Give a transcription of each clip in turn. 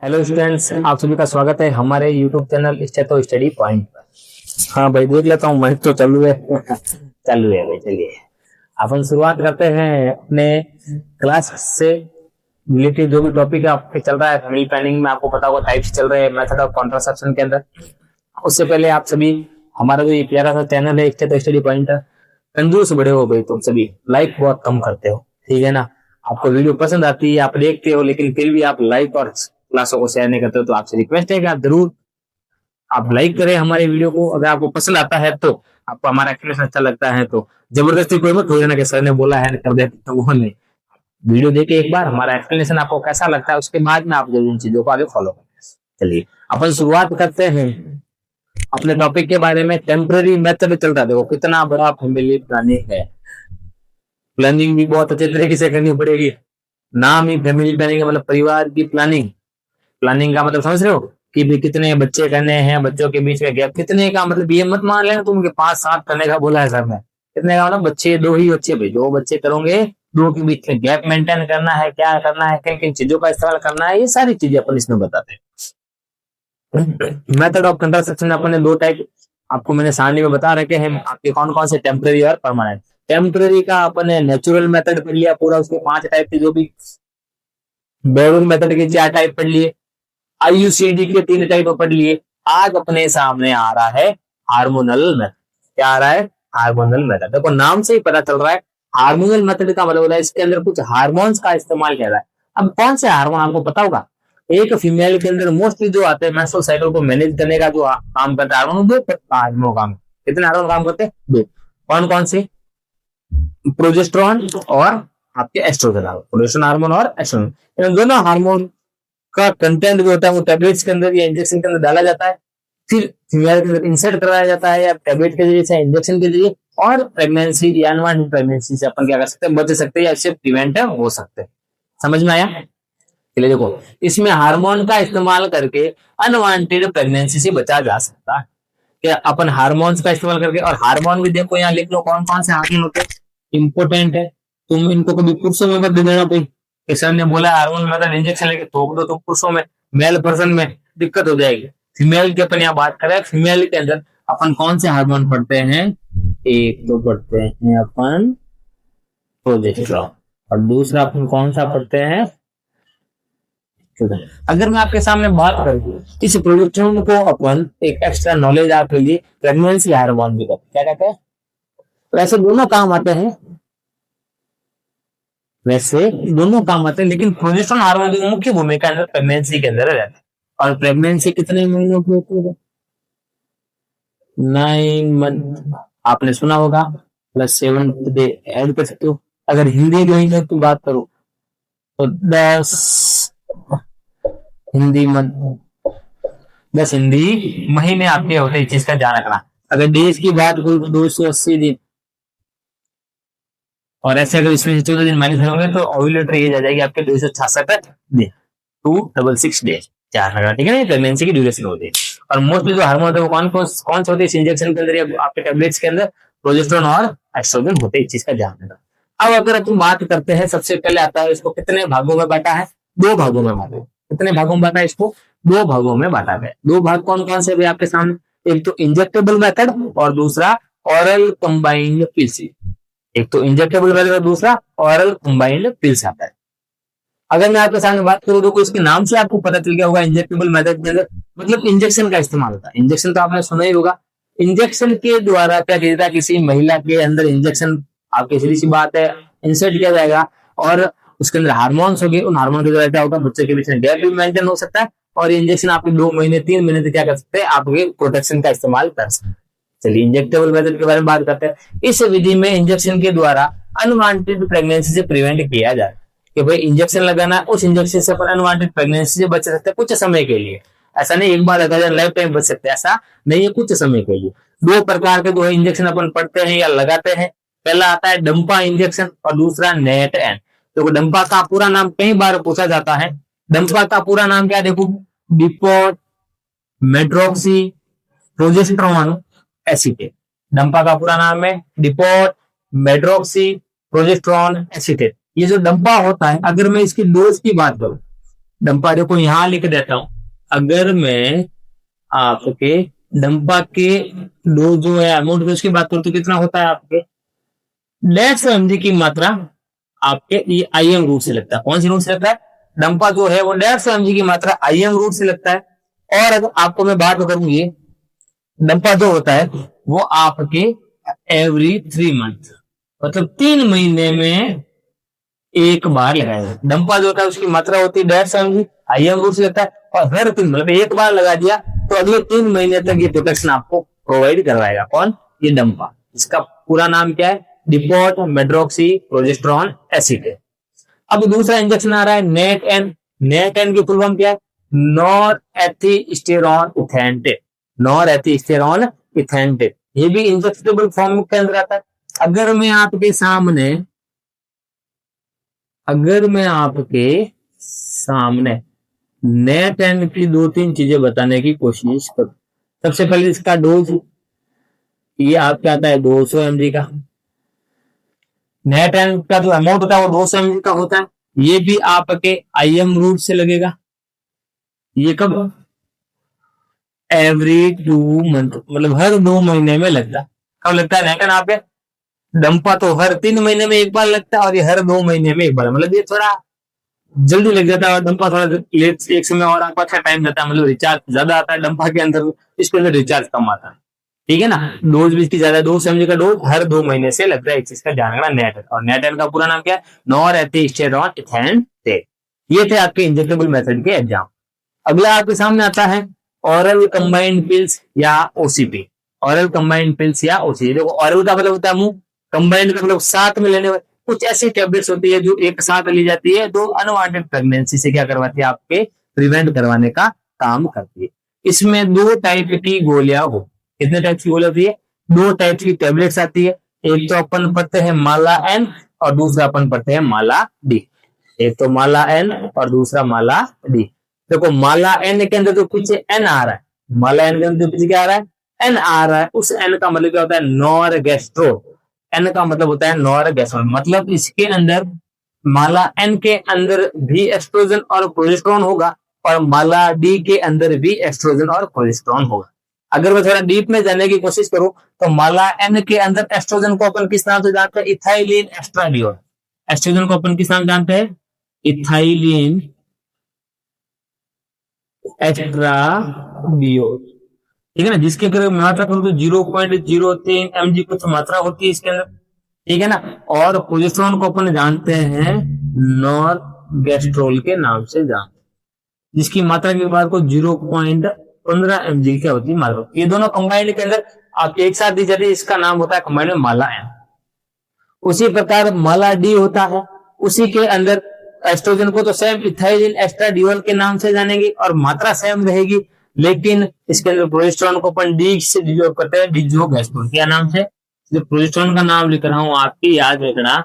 Hello students, आप सभी का स्वागत है हमारे यूट्यूब चैनल स्टेटो स्टडी पॉइंट पर। हाँ भाई, देख लेता हूँ मैं तो चालू है। चालू है भाई, चलिए अपन शुरुआत करते हैं अपने क्लास से रिलेटेड। जो भी टॉपिक है आपके चल रहा है फैमिली प्लानिंग में, आपको पता होगा टाइप्स चल रहे हैं मेथड ऑफ कॉन्ट्रासेप्शन के अंदर। उससे पहले आप सभी हमारा जो ये प्यारा सा चैनल है स्टेटो स्टडी पॉइंट, कंजूस बड़े हो भाई तुम सभी, लाइक बहुत कम करते हो, ठीक है ना। आपको वीडियो पसंद आती है, आप देखते हो, लेकिन फिर भी आप लाइक और क्लासों को शेयर नहीं करते हो। तो आपसे रिक्वेस्ट है कि आप जरूर आप लाइक करें हमारे वीडियो को। अगर आपको पसंद आता है तो, आपको हमारा एक्सप्लेनेशन अच्छा लगता है तो जबरदस्ती कोई मत हो जाना कि सर ने बोला है कर दे, तो वो नहीं। वीडियो देखे एक बार, हमारा एक्सप्लेनेशन आपको कैसा लगता है उसके बाद में आप जरूर इन चीजों को आगे फॉलो करें। चलिए अपन शुरुआत करते हैं अपने टॉपिक के बारे में। टेम्पररी मेथड चलता है, देखो कितना बड़ा फैमिली प्लानिंग है। प्लानिंग भी बहुत अच्छे तरीके से करनी पड़ेगी। नाम ही फैमिली प्लानिंग है, मतलब परिवार की प्लानिंग। प्लानिंग का मतलब समझ रहे हो कि भी कितने बच्चे करने हैं, बच्चों के बीच में गैप कितने का, मतलब ये मत मान लेना तुम 5-7 करने का बोला है सर ने। कितने का मतलब बच्चे, 2 ही बच्चे भाई, 2 बच्चे करोगे, 2 के बीच में गैप मेंटेन करना है, क्या करना है, किन किन चीजों का इस्तेमाल करना है, ये सारी चीजें अपन इसमें बताते हैं। मेथड ऑफ कंट्रासेप्शन अपन ने 2 टाइप आपको मैंने सारणी में बता रखे हैं आपके, कौन कौन से, टेम्पररी और परमानेंट। टेम्पररी का अपन ने नेचुरल मेथड पढ़ लिया पूरा, उसके 5 टाइप के, जो भी बेडरूम मेथड के 4 टाइप पढ़ लिए, आईयूसीडी के 3 टाइप पढ़ लिए। आज अपने सामने आ रहा है हार्मोनल मेथड। क्या आ रहा है? Hormonal method. देखो नाम से ही पता चल रहा है हार्मोनल मेथड का मतलब है इसके अंदर कुछ हार्मोन्स का इस्तेमाल किया रहा है। अब कौन से हार्मोन आपको पता होगा? एक फीमेल के अंदर मोस्टली जो आते हैं मेंस्ट्रुअल साइकिल को मैनेज करने का जो काम करता है हार्मोन, 2 हार्मोन काम। कितने हार्मोन काम करते हैं? 2। कौन कौन से? प्रोजेस्टेरॉन और आपके एस्ट्रोजन हार्मोन। प्रोजेस्टेरॉन हार्मोन और एस्ट्रोजन, इन दोनों हार्मोन का कंटेंट जो होता है वो टैबलेट्स के अंदर या इंजेक्शन के अंदर डाला जाता है, फिर फीमेल के अंदर इंसर्ट कराया जाता है, या टैबलेट के जरिए से, इंजेक्शन के जरिए। और प्रेगनेंसी या अनवांटेड प्रेगनेंसी से अपन क्या कर सकते हैं? बच सकते हैं या इससे प्रिवेंट हो सकते हैं। समझ में आया? चलिए देखो, इसमें हार्मोन का इस्तेमाल करके अनवांटेड प्रेगनेंसी से बचा जा सकता है। क्या अपन हार्मोन्स का इस्तेमाल करके, और हार्मोन भी देखो यहाँ लिख लो कौन कौन से हार्मोन होते हैं, इंपोर्टेंट है। तुम इनको कभी पुरुषों में मत दे देना भाई, किसान ने बोला हार्मोन मतलब इंजेक्शन लेके थोप दो, तो पुरुषों में, मेल पर्सन में दिक्कत हो जाएगी। फीमेल की अपन यहाँ बात करें, फीमेल के अंदर अपन कौन से हार्मोन पढ़ते हैं? एक तो पढ़ते हैं अपन प्रोजेस्टेरॉन, और दूसरा अपन कौन सा पढ़ते हैं? अगर मैं आपके सामने बात करूं, इस प्रोजेस्टेरॉन को अपन एक एक्स्ट्रा नॉलेज आपके लिए प्रेगनेंसी हार्मोन भी कहते हैं। क्या कहते हैं? वैसे दोनों काम आते हैं, लेकिन प्रोजेस्टेरॉन हार्मोन की मुख्य भूमिका अंदर प्रेगनेंसी के अंदर रहती है। और प्रेगनेंसी कितने महीनों की होती है? 9 मंथ। आपने सुना होगा, +7 डे ऐड कर सकते हो। अगर हिंदी महीने की बात करो तो 10 हिंदी मंथ, 10 हिंदी महीने आपके होते हैं। इस चीज का ध्यान रखना। अगर डेज की बात करूं तो 280 दिन, और ऐसे अगर इसमें से 14 दिन माइनस करोगे तो ओव्यूलेटरी एज आ जाएगी आपके 266 दिन, 266 डेज, 4 लगा, ठीक है ना। प्रेगनेंसी की ड्यूरेशन होती है। और मोस्टली जो हार्मोन होते हैं वो कौन से होते हैं इंजेक्शन के अंदर या आपके टैबलेट्स के अंदर? प्रोजेस्टेरॉन और एस्ट्रोजन होते हैं। इस चीज का ध्यान रखना। अब अगर अपन बात करते हैं, सबसे पहले आता है इसको कितने भागों में बांटा है? 2 भागों में बांटा है। कितने भागों में बांटा है इसको? 2 भागों में बांटा गया। 2 भाग कौन कौन से आपके सामने? एक तो इंजेक्टेबल मेथड और दूसरा ऑरल कंबाइंड पिल्स। एक तो इंजेक्टेबल मेथड और दूसरा ऑरल कंबाइंड पिल्स आता है। अगर मैं आपके सामने बात करूं तो इसके नाम से आपको पता चल गया होगा, इंजेक्टेबल मेथड के अंदर मतलब इंजेक्शन का इस्तेमाल होता है। इंजेक्शन तो आपने सुना ही होगा। इंजेक्शन के द्वारा क्या किया जाता है? किसी महिला के अंदर इंजेक्शन, आपकी सीधी सी बात है, इंसर्ट किया जाएगा, और उसके अंदर हार्मोन्स होंगे। उन हार्मोन के द्वारा क्या होगा? बच्चे के बीच में गैप भी मेंटेन हो सकता है, और इंजेक्शन आपके 2 महीने 3 महीने तक क्या कर सकते हैं? आपके प्रोटेक्शन का इस्तेमाल कर सकते हैं। चलिए इंजेक्टेबल मेथड के बारे में बात करते हैं। इस विधि में इंजेक्शन के द्वारा अनवांटेड प्रेगनेंसी से प्रिवेंट किया जाए कि भाई इंजेक्शन लगाना, उस इंजेक्शन से अपन अनवांटेड प्रेगनेंसी से बच सकते हैं कुछ समय के लिए। ऐसा नहीं एक बार लगा जाए लाइफ टाइम बच सकते हैं, ऐसा नहीं है, कुछ समय के लिए। 2 प्रकार के जो है इंजेक्शन अपन पढ़ते हैं या लगाते हैं। पहला आता है डंपा इंजेक्शन और दूसरा नेट एन। तो डंपा का पूरा नाम कई बार पूछा जाता है। डंपा का पूरा नाम क्या? देखो, डिपोट मेट्रोक्सी प्रोजेस्टेरॉन एसीटेट। डंपा का पूरा नाम है डिपोट मेड्रोक्सी प्रोजेस्टेरॉन एसीटेट। ये जो डंपा होता है, अगर मैं इसकी डोज की बात करूं डंपा देखो यहाँ लिख देता हूं, अगर मैं आपके डंपा के डोज जो है अमाउंट उसकी बात करूं तो कितना होता है आपके 150 mg की मात्रा आपके ये आईएम रूट से लगता है। कौन सी रूट से लगता है? डंपा जो है वो 150 mg की मात्रा आईएम रूट से लगता है। और अगर आपको मैं बात करूं, ये डंपा जो होता है वो आपके एवरी 3 मंथ मतलब 3 महीने में एक बार लगाएगा। डंपा जो होता है उसकी मात्रा होती है 150 mg, आईएम रूट से लगता है, और हर 3 मतलब एक बार लगा दिया तो अगले 3 महीने तक ये प्रोटेक्शन आपको प्रोवाइड करवाएगा। कौन? ये डंपा। इसका पूरा नाम क्या है? डिपोट मेड्रोक्सी प्रोजेस्टेरॉन एसिड है। अब दूसरा इंजेक्शन आ रहा है नेट एन। नेट एन की फुल फॉर्म क्या है? नॉर एथिस्टेरॉन इथेंटेट। नॉर एथिस्टेरॉन इथेंटेट, ये भी इंजेक्टेबल फॉर्म के अंदर आता है। अगर मैं आपके सामने नेट एन की 2-3 चीजें बताने की कोशिश करूं। सबसे पहले इसका डोज, ये आपका आता है 200 mg का। नेट एन का जो अमाउंट होता है वो 200 mg का होता है। ये भी आपके आईएम रूट से लगेगा। ये कब? एवरी 2 मंथ मतलब हर 2 महीने में लगता है। कब लगता है? नेट एन आपके डंपा तो हर 3 महीने में एक बार लगता है और ये हर 2 महीने में एक बार, मतलब ये थोड़ा जल्दी लग जाता है और डंपा थोड़ा लेट एक समय और आपका अच्छा टाइम जाता है, मतलब रिचार्ज ज्यादा आता है डंपा के अंदर, इसके अंदर रिचार्ज कम आता है। ठीक है ना? डोज भी इसकी ज्यादा है, 200 mg का डोज हर 2 महीने से लगता है। इस चीज का ध्यान रखना। नेट और नेट एन का पूरा नाम क्या है? नॉर एथिस्टेरॉन इथेंटेट। ये थे आपके इंजेक्टेबल मेथड के एग्जाम। अगला आपके सामने आता है ऑरल कंबाइंड पिल्स या ओसीपी। ऑरल कंबाइंड पिल्स या ओसीपी। देखो ऑरल का मतलब होता है मुंह, कंबाइंड का मतलब साथ में लेने वाले कुछ ऐसी टैबलेट्स होती है जो एक साथ ली जाती है, जो अनवांटेड प्रेगनेंसी से क्या करवाती है? आपके प्रिवेंट करवाने का काम करती है। इसमें 2 टाइप की गोलियां हो। कितने टाइप की गोलियां होती है? 2 टाइप की टैबलेट्स आती है। एक तो अपन पढ़ते हैं माला एन और दूसरा अपन पढ़ते हैं माला डी। एक तो माला एन और दूसरा माला डी। देखो माला एन के अंदर जो पीछे एन आ रहा है, माला एन के अंदर पीछे क्या आ रहा है? एन आ रहा है। उस एन का मतलब क्या होता है? नॉरगेस्ट्रो। एन का मतलब होता है नॉरगेस्ट्रोन। मतलब इसके अंदर माला एन के अंदर भी एस्ट्रोजन और प्रोजेस्टेरॉन होगा और माला डी के अंदर भी एस्ट्रोजन और प्रोजेस्टेरॉन होगा। अगर मैं थोड़ा डीप में जाने की कोशिश करूं तो माला एन के अंदर एस्ट्रोजन को अपन किस नाम से जानते हैं? Ethylene oestradiol. एस्ट्रोजन को अपन किस नाम जानते हैं? Ethylene oestradiol. ठीक है ना? जिसके अगर मात्रा करूं तो 0.03 mg कुछ मात्रा होती है इसके अंदर। ठीक है ना? और प्रोजेस्टेरॉन को अपन जानते हैं नॉरगेस्ट्रोल के नाम से जानते हैं, जिसकी मात्रा की बात को 0.15 mg क्या होती है मात्रा। ये दोनों कंबाइंड के अंदर आप एक साथ दी जाती है, इसका नाम होता है कंबाइंड में माला एन। उसी प्रकार माला डी होता है, उसी के अंदर एस्ट्रोजन को तो सेम इथाइलिन एस्ट्राडियोल के नाम से जानेंगे और मात्रा सेम रहेगी, लेकिन इसके अंदर प्रोजेस्टेरॉन को अपन डी से डिजोल्व करते हैं, डिजोगेस्ट्रोल। क्या नाम से? जो प्रोजेस्टेरॉन का नाम लिख रहा हूं आपकी याद रखना,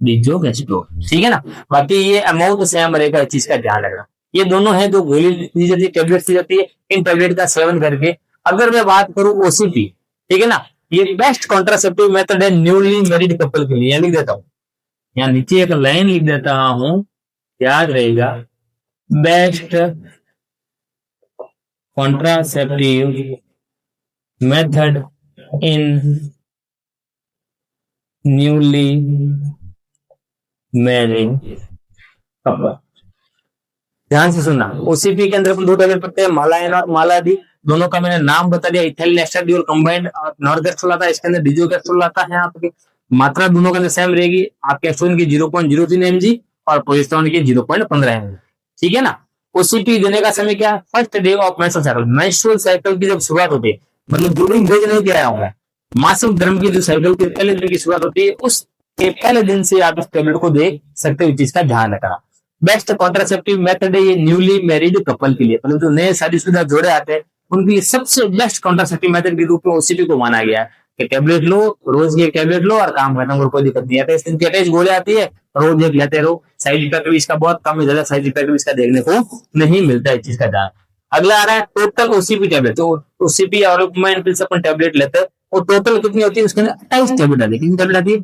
डिजोगेस्ट्रोल। ठीक है ना? बाकी ये अमाउंट सेम रहेगा, इस चीज का ध्यान रखना। ये दोनों है जो गोली दी जाती है, टैबलेट दी जाती है। इन टैबलेट का सेवन करके अगर मैं बात करूं ओसीपी, ठीक है ना, ये बेस्ट कॉन्ट्रासेप्टिव मेथड है न्यूली मैरिड कपल के लिए। लिख देता हूं, यहाँ नीचे एक लाइन लिख देता हूं, याद रहेगा, best contraceptive method in newly married couple. ध्यान से सुनना, ओसीपी के अंदर 2 टैबलेट पड़ते हैं, माला एन और माला डी। दोनों का मैंने नाम बता दिया, इथाइलिन एस्ट्राडियोल कंबाइंड और नॉरगेस्ट्रोल आता है, इसके अंदर डिजोगेस्ट्रोल आता है। आपकी मात्रा दोनों के अंदर सेम रहेगी, आपके एस्ट्रोजन की 0.03 mg और प्रोजेस्टेरॉन की 0.15 mg। ठीक है ना? ओसीपी देने का समय क्या है? First day of menstrual cycle. Menstrual cycle की जब शुरुआत होती है, मतलब ब्लीडिंग फेज नहीं किया होगा, मासिक धर्म की जो साइकिल के पहले दिन की शुरुआत होती है, उसके पहले दिन से आप इस टैबलेट को दे सकते हो। इस चीज का ध्यान रखना। बेस्ट कॉन्ट्रासेप्टिव मेथड है ये न्यूली मैरिड कपल के लिए, मतलब जो नए शादीशुदा जोड़े आते हैं उनके लिए सबसे बेस्ट कॉन्ट्रासेप्टिव मेथड के रूप में ओसीपी को माना गया है कि टैबलेट लो, रोज की एक टैबलेट लो और काम खत्म करो, कोई दिक्कत नहीं है। इस अटैच गोली आती है, रोज एक लेते रहो, साइड इफेक्ट भी इसका बहुत कम है, ज्यादा साइड इफेक्ट भी इसका देखने को नहीं मिलता है। इस चीज का ध्यान। अगला आ रहा है टोटल ओसीपी टैबलेट। तो ओसीपी और अपन टैबलेट लेते हैं, और टोटल कितनी होती है? उसके अंदर 28 टैबलेट आती है। कितनी टैबलेट आती है?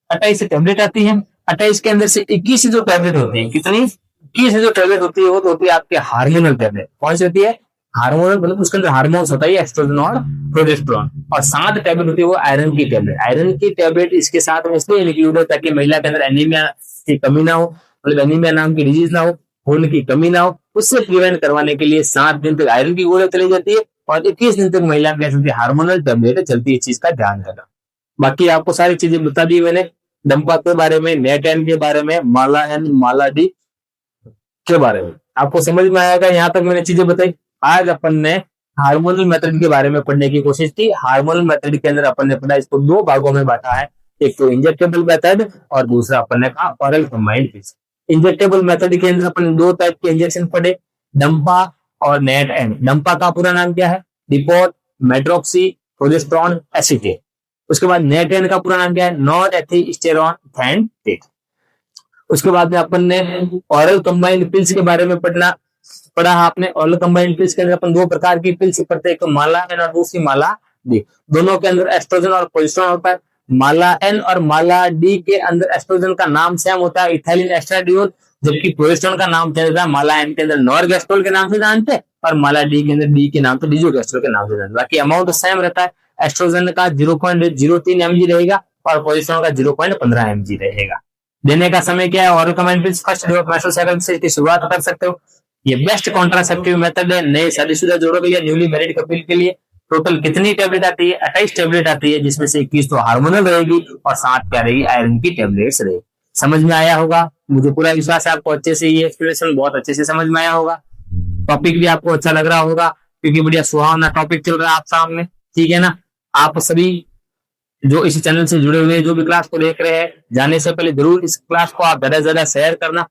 28 टैबलेट आती है। 28 के अंदर से 21 जो टैबलेट होते हैं, कितनी? 21 जो टेबलेट होती है वो तो होती है आपके हार्मोनल टेबलेट। कौन सी होती है? हार्मोनल, मतलब उसके अंदर हार्मोन्स होता है एस्ट्रोजन और प्रोजेस्टेरोन। और 7 टेबलेट होती है वो आयरन की टेबलेट। आयरन की टेबलेट इसके साथ में इसलिए इंक्लूड है ताकि महिला के अंदर एनीमिया की कमी ना हो, मतलब एनीमिया नाम की डिजीज ना हो, खून की कमी ना हो, उससे प्रिवेंट करवाने के लिए 7 दिन तक आयरन की गोली चली जाती है और 21 दिन तक महिला में हार्मोनल टेबलेट चलती है। इस चीज का ध्यान रखना। बाकी आपको सारी चीजें बता दी मैंने, डंपा के बारे में, नेट एन के बारे में, माला एन, माला डी के बारे में। आपको समझ में आएगा? यहाँ तक मैंने चीजें बताई। आज अपन ने हार्मोनल मेथड के बारे में पढ़ने की कोशिश की। हार्मोनल मेथड के अंदर अपन ने पढ़ा, इसको 2 भागों में बांटा है, एक तो इंजेक्टेबल मेथड और दूसरा अपन ने कहा oral combined pills. Injectable method के अंदर अपन 2 टाइप के इंजेक्शन पढ़े, डंपा और नेट एन। डंपा का पूरा नाम क्या है? Depo medroxyprogesterone acetate. उसके बाद नेट एन का पूरा नाम क्या है? Norethisterone enanthate. उसके बाद में अपन ने ऑरल कंबाइंड पिल्स के बारे में पढ़ा आपने। ऑरल कंबाइंड पिल्स के अंदर अपन 2 प्रकार की पिल्स पढ़ते हैं, एक माला एन और दूसरी माला डी। दोनों के अंदर एस्ट्रोजन और प्रोजेस्टेरोन होता है। माला एन और माला डी के अंदर एस्ट्रोजन का नाम सेम होता है, इथाइलिन एस्ट्राडियोल, जबकि प्रोजेस्टेरोन का नाम चल रहा है। माला एन के अंदर नॉरगेस्ट्रोल के नाम से जानते हैं और माला डी के अंदर डी के नाम से डिजोगेस्ट्रोल के नाम से जानते हैं। बाकी अमाउंट सेम रहता है। एस्ट्रोजन का 0.03 mg रहेगा और प्रोजेस्टेरोन का 0.15 mg रहेगा। देने का समय क्या है? Oral combined pills first day of menstrual cycle से इसकी शुरुआत कर सकते हो। ये बेस्ट कॉन्ट्रासेप्टिव मेथड है नए शादीशुदा जोड़ों के लिए, न्यूली मैरिड कपल के लिए। टोटल कितनी टेबलेट आती है? 28 टेबलेट आती है, जिसमें से 21 तो हार्मोनल रहेगी और 7 क्या रहेगी? आयरन की टेबलेट्स रहेगी। समझ में आया होगा? मुझे पूरा विश्वास है आपको अच्छे से ये एक्सप्लेनेशन बहुत अच्छे से समझ में आया होगा। टॉपिक भी आपको अच्छा लग रहा होगा क्योंकि बढ़िया सुहावना टॉपिक चल रहा है आप सामने, ठीक है ना। आप सभी जो इस चैनल से जुड़े हुए, जो भी क्लास को देख रहे हैं, जाने से पहले जरूर इस क्लास को आप ज्यादा से ज्यादा शेयर करना,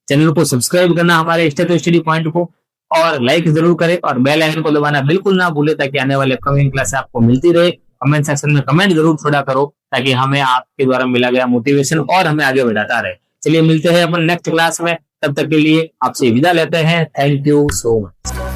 चैनल को सब्सक्राइब करना हमारे स्टडी पॉइंट को, और लाइक जरूर करें और बेल आइकन को दबाना बिल्कुल ना भूले ताकि आने वाले अपकमिंग क्लास आपको मिलती रहे। कमेंट सेक्शन में कमेंट जरूर छोड़ा करो ताकि हमें आपके द्वारा मिला गया मोटिवेशन और हमें आगे बढ़ाता रहे। चलिए मिलते हैं अपन नेक्स्ट क्लास में, तब तक के लिए आपसे विदा लेते हैं। Thank you so much.